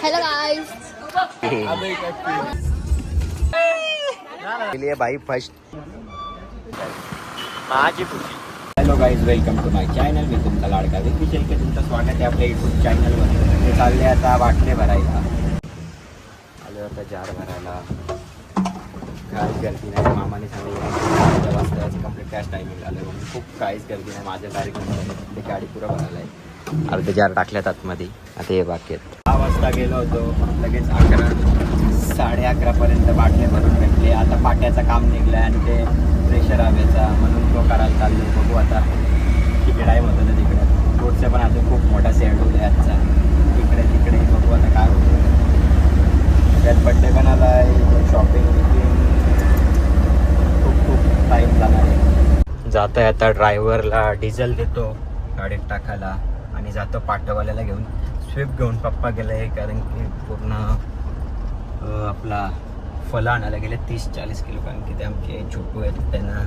Hello guys लिए भाई first माझी खुशी. Hello guys, welcome to my channel. मी तुमचा लाडका विकी शेळके. तुमचं स्वागत आहे आपल्या यूट्यूब चॅनलमध्ये. ते चालले आता बाटले भरायला. आले होता जार भरायला. काहीच गर्दी नाही. मामाने सांगितलं वाजता कंप्लीट त्याच टायमिंग आलं म्हणून खूप काहीच गर्दी नाही. माझ्या तारीख ते गाडी पुरं भरायला आहे. अर्धे जार टाकल्यात आतमध्ये. आता हे बाकी आहेत. 6 वाजता गेलो होतो, लगेच 11 11:30पर्यंत बाटले भरून भेटले. आता पाट्याचं काम निघलं आहे आणि ते प्रेशर हवेचा म्हणून तो करायला चाललो. बघू आता किती टाईम होतं ना तिकडे. रोडचं पण अजून खूप मोठा शेड्यूल आहे आजचा. इकडे तिकडे बघू आता काय होतं. त्यात बड्डे पण आला आहे. शॉपिंग खूप टाईम जाणार आहे. जाता आहे आता ड्रायव्हरला डिझेल देतो गाडीत टाकायला आणि जातो पाटवाल्याला घेऊन. स्विफ्ट घेऊन पप्पा गेलं आहे कारण की पूर्ण आपला फळं आणायला गेले 30-40 किलो. कारण की ते आमचे छोटू आहेत, त्यांना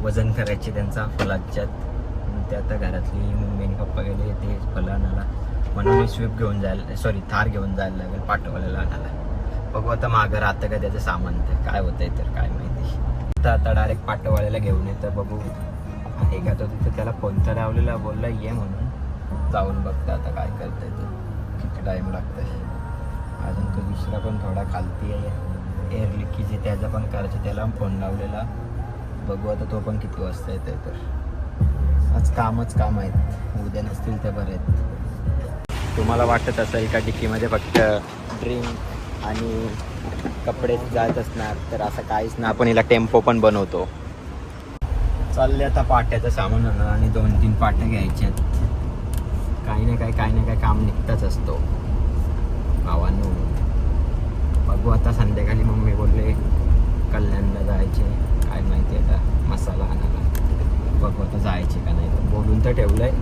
वजन करायचे त्यांचा फलाच्यात. ते आता घरातली मम्मी आणि पप्पा गेले ते फळं आणायला म्हणून मी स्विफ्ट घेऊन जायला थार घेऊन जायला लागेल पाटवाल्याला आणायला. बघू आता मागं राहतं का त्याचं सामान, तर काय होतंय तर काय माहिती. आता डायरेक्ट पाटवाल्याला घेऊन येतं. बघू हे का तो तिथं त्याला फोनचा लावलेला, बोलला ये म्हणून. जाऊन बघता आता काय करतंय ते, किती टाईम लागतंय. अजून तो दुसरा पण थोडा खालती आहे एअर लिकेज, त्याचा पण करायचं. त्याला फोन लावलेला. बघू आता तो पण किती वाजता येतोय. तर आज कामच काम आहेत, उद्या नसतील तर बरे आहेत. तुम्हाला वाटत असेल का डिक्कीमध्ये फक्त ड्रिंक आणि कपडे जात असणार, तर असं काहीच ना. आपण हिला टेम्पो पण बनवतो. चालले आता पाट्याचं सामान आणणार आणि 2-3 पाट्या घ्यायच्या आहेत. काही ना काही काम निघतच असतो भावांनो. बघू आता संध्याकाळी मम्मी बोलले कल्याणला जायचे, काय माहिती आता मसाला आणायला. बघू आता जायचे का नाही. तर बोलून तर ठेवलं आहे,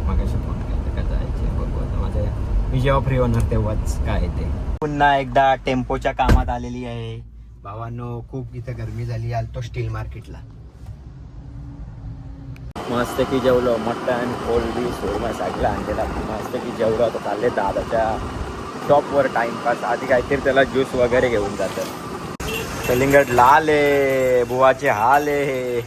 मागाशी फोन केला का जायचे. बघू आता मी जेव्हा फ्री होणार तेव्हाच काय ते. पुन्हा एकदा टेम्पोच्या कामात आलेली आहे भावांनो. खूप इथं गरमी झाली. आलतो स्टील मार्केटला, मस्त की जेवलो. मटन, कोलबी, सुरमा सगळं आणलेला. मस्त की जेवलो. आता चालले दादाच्या शॉपवर टाइमपास. आधी काहीतरी त्याला ज्यूस वगैरे घेऊन जातं. कलिंगड लाल आहे, बुवाचे हाल आहे.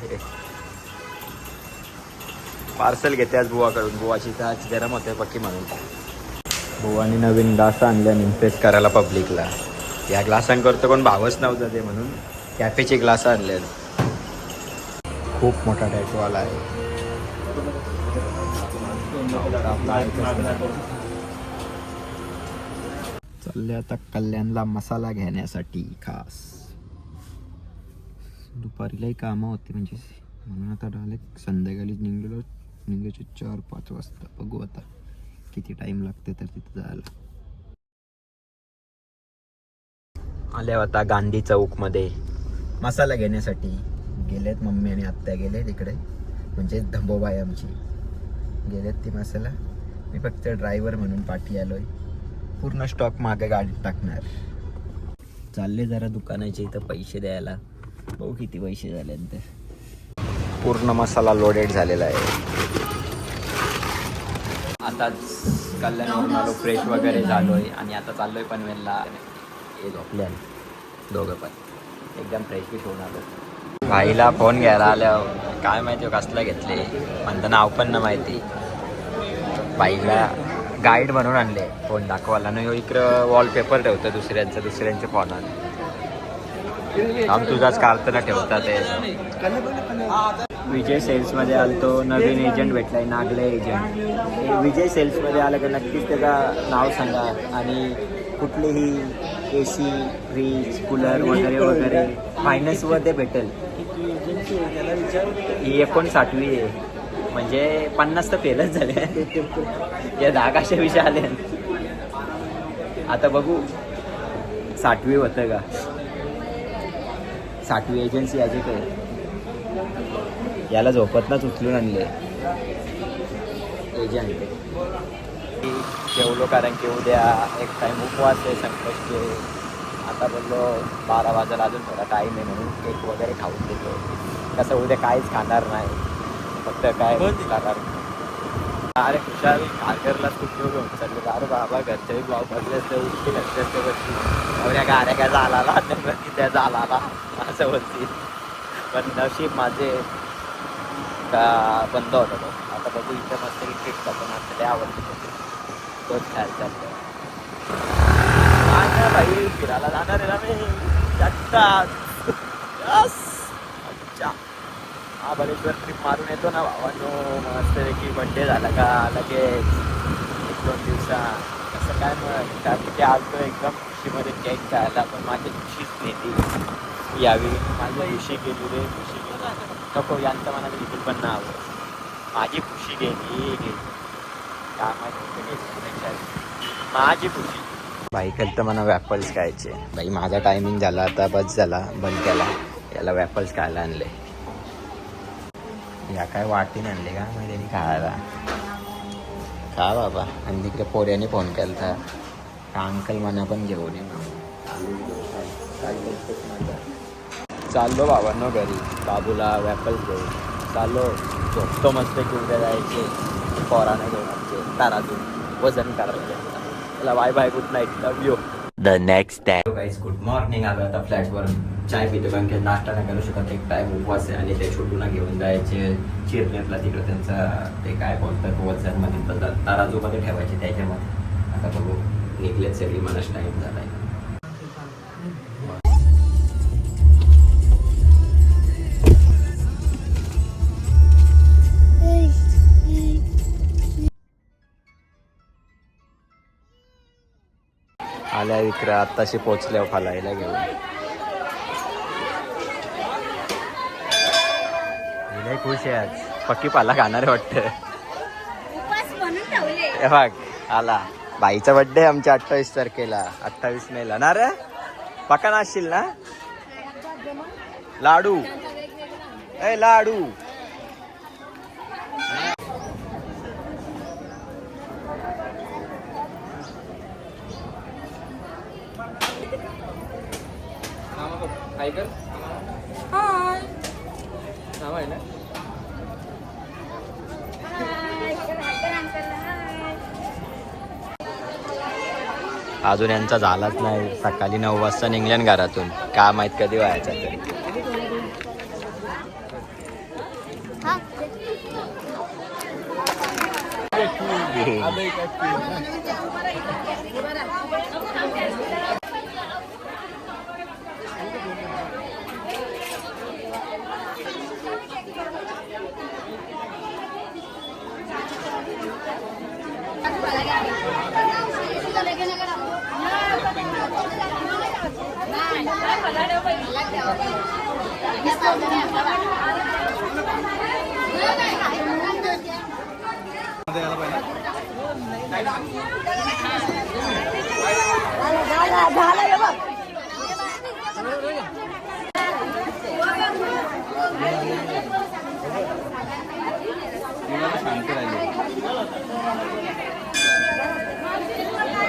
पार्सल घेते आज बुवाकडून. बुवाची तर आज गरम होते पक्की म्हणून. बुवानी नवीन ग्लास आणल्या इम्प्रेस करायला पब्लिकला. या ग्लासांकरता कोण भावच नव्हतं ते, म्हणून कॅफेचे ग्लास आणले. खूप मोठा टॅटू आला आहे. चालले आता कल्याणला मसाला घेण्यासाठी खास. दुपारीलाही कामं होती म्हणजे, म्हणून आता डायरेक्ट संध्याकाळीच निघायचे 4-5 वाजता. बघू आता किती टाइम लागते तर तिथे जायला. आले आता गांधी चौकमध्ये मसाला घेण्यासाठी. गेलेत मम्मी आणि आत्या गेले तिकडे, म्हणजे धंबोबाई आमची गेलेत ती मसाला. मी फक्त ड्रायव्हर म्हणून पाठी आलोय. पूर्ण स्टॉक मागे गाडीत टाकणार. चालले जरा दुकानाचे इथं पैसे द्यायला. बघू किती पैसे झाल्यानंतर. पूर्ण मसाला लोडेड झालेला आहे. आताच कल्याणवरून आलो, फ्रेश वगैरे झालोय आणि आता चाललोय पनवेलला. हे झोपल्या दोघं पण एकदम फ्रेश बी होऊन आलो. भाईला फोन घ्यायला आल्यावर काय माहिती कसला घेतले म्हणतं, नाव पण ना माहिती. बाईला गाईड म्हणून आणले फोन दाखवायला. ना इकडं वॉलपेपर ठेवतं दुसऱ्यांचे फोनात. आम तुझाच काढताना ठेवतात ते. विजय सेल्समध्ये आलतो. नवीन एजंट भेटलाय, नागले एजंट. विजय सेल्समध्ये आलं का नक्कीच त्याचं नाव सांगा आणि कुठलीही AC, फ्रीज, कूलर वगैरे फायनान्सवर ते भेटेल. ही 59वी आहे, म्हणजे 50 तर फेलच झाले. या 10 कशा विषय आले. आता बघू 60वी होतं का. 60वी एजन्सी याची काय. याला झोपतनाच उचलून आणले एजंट. जेवलो कारण की उद्या एक टाईम उपवास आहे संकष्टी. आता बोललो 12 वाजायला अजून थोडा टाईम आहे म्हणून केक वगैरे खाऊन देतो. कसं उद्या काहीच खाणार नाही, फक्त काय खाणार. अरे खुशाल कागरला स्टुडिओ घेऊन चालले. अरे बाबा घरचे ब्लॉग बसले असते उठते घरचे असते बसली एवढ्या गाड्या काय झाला की त्या झाला असं बोलतील. पण नशीब माझे का बंद होता तो. आता बघू इथं मस्त क्रिकेटचा पण आता ते आवडते तोच खेळ चालतो. भाई फिरायला जाणार आहे ना मी अच्छा महाबळेश्वर ट्रिप मारून येतो ना भावांनो. मस्त की बड्डे झाला का लगेच 1-2 दिवसात असं काय मग कारण की आलतो एकदम खुशीमध्ये केक खायला. पण माझी खुशीच नेली यावेळी. माझी खुशी गेली रे खुशी गेली. नको यांचं मला बिलकुल पण नाव माझी खुशी गेली काय माझी खुशी. बाई तर मला वॅपल्स खायचे. बाई माझा टायमिंग झाला आता बस झाला बंद केला. याला वॅपल्स खायला आणले. या काय वाटीने आणले का मी त्यांनी खायला. खा बाबा. आणि तिकडे पोऱ्याने फोन केला का अंकल मना पण घेऊन ये. चाललो बाबांनो घरी बाबूला वॅपल्स घेऊन चाललो. झोपतो मस्त की उद्या जायचे पोराने घेऊन आमचे तारातून वजन करायला. चला bye bye good night love you. The next day guys good morning. आलो आता फ्लॅटवर चाय पितो कारण की नाश्ता नाही करू शकत. एक टाईम उपवास आहे आणि ते छोटूला घेऊन जायचे चिरनेरला. तिकडे त्यांचं ते काय बोलतात वजनमध्ये तराजूमध्ये ठेवायचे त्याच्यामध्ये. आता बघू निघलेत सगळी मलाच टाईम झाला आहे. आल्या विक्र आत्ताशी पोचल्यावर फालायला घेऊन लय खुश आहे आज. पक्की पाला खाणार आहे वाटतं. हे बघ आला बाईचा बर्थडे आमच्या 28 तारखेला 28 मेला ना रे. पक्का नाचशील ना. लाडू ए लाडू. हाय कर. हाय नाव आहे ना. अजून यांचा झालाच नाही. सकाळी 9 वाजता निघल्यान घरातून. का माहित कधी व्हायचा तरी.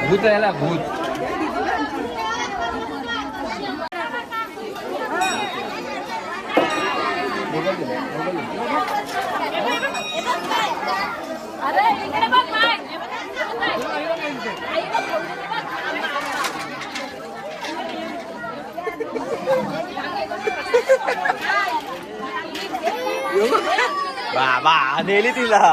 भूत राहिला भूत. बाबा नेली तिला.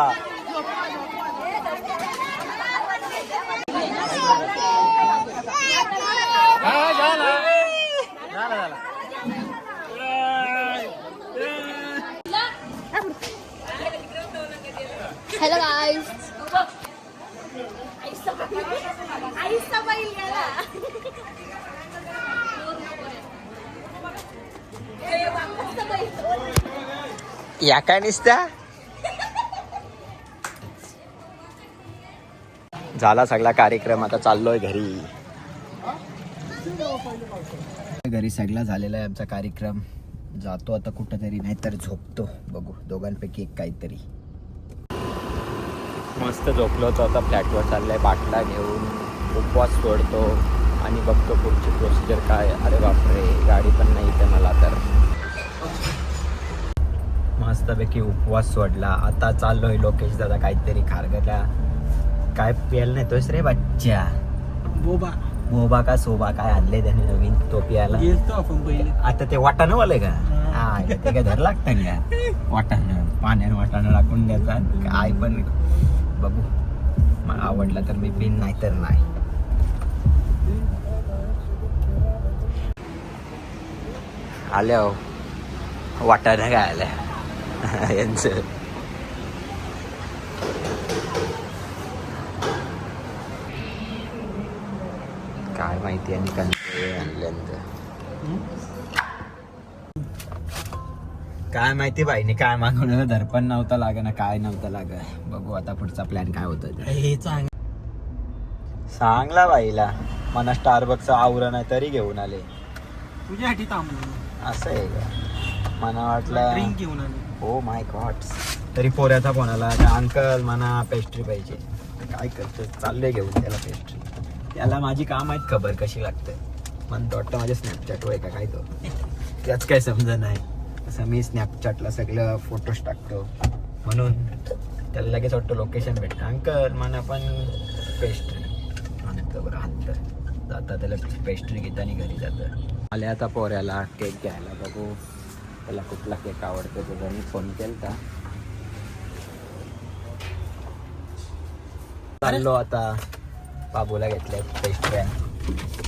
Hello guys. या काय निसत्या. झाला सगळा कार्यक्रम. आता चाललोय घरी. घरी सगळा झालेला आहे आमचा कार्यक्रम. जातो आता कुठंतरी नाहीतर झोपतो. बघू दोघांपैकी एक काहीतरी. मस्त झोपलो होतो. आता फ्लॅटवर चाललाय बाटला घेऊन उपवास सोडतो आणि बघतो पुढची प्रोसिजर काय. अरे बापरे गाडी पण नाही इथे मला. तर मस्तपैकी उपवास सोडला. आता चाललोय लोकेश दादा काहीतरी खारगला काय प्यायला नेतोस रे बच्चा? बोबा मोबा का सोबा काय आणले त्याने नवीन तो प्यायला. गेलतो आपण पहिले. आता ते वाटाणं वाले का? हा ते काय धर लागतं का वाटाणं? पाण्यानं वाटाणं टाकून द्यायचा काय पण बघू. मला आवडला तर मी पिन नाही तर नाही. आल्या वाटाणं काय आल्या यांचं. काय माहिती आणि कंटे आणल्यानंतर काय माहिती बाईने काय मागवलं. दर्पण नव्हता लाग ना काय नव्हतं लाग. बघू आता पुढचा प्लॅन काय होतं. हे चांग सांगला बाईला मला स्टारबक्सचं आवरण आहे तरी घेऊन आले. तुझ्यासाठी थांबलो. असं आहे का? मला वाटलं ड्रिंक घेऊन आलो. हो माय गॉड. तरी पोऱ्याचा फोन आला का अंकल मला पेस्ट्री पाहिजे. काय करतो चालले घेऊन त्याला पेस्ट्री. त्याला माझी काम आहेत खबर कशी लागते. म्हणतो वाटतं माझ्या स्नॅपचॅट आहे का काय तो त्याच काय समजा नाही. असं मी स्नॅपचॅटला सगळं फोटोज टाकतो म्हणून त्याला लगेच वाटतं लोकेशन भेटतं. अंकल मला पण पेस्ट्री म्हणतो. बरं आणतं जाता त्याला पेस्ट्री घेताना घरी जातं. आले आता पोऱ्याला केक घ्यायला. बघू त्याला कुठला केक आवडतो तो. मी फोन केला का चाललो आता बाबूला घेतल्या पेस्ट्र्या.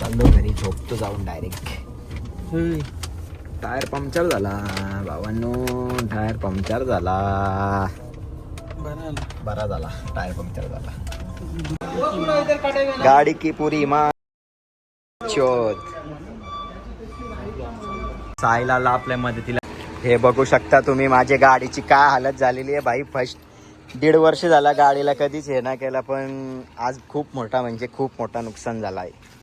चाललो घरी झोपतो जाऊन डायरेक्ट. टायर पंक्चर झाला भावांनो. टायर पंक्चर झाला. बरा झाला टायर पंक्चर झाला. गाडी की पुरी चोत साईला आपल्या मदतीला. हे बघू शकता तुम्ही माझ्या गाडीची काय हालत झालेली आहे भाई. फर्स्ट 1.5 वर्ष झाला गाडीला कधीच हे ना केला पण आज खूप मोठा म्हणजे खूप मोठा नुकसान झाला आहे.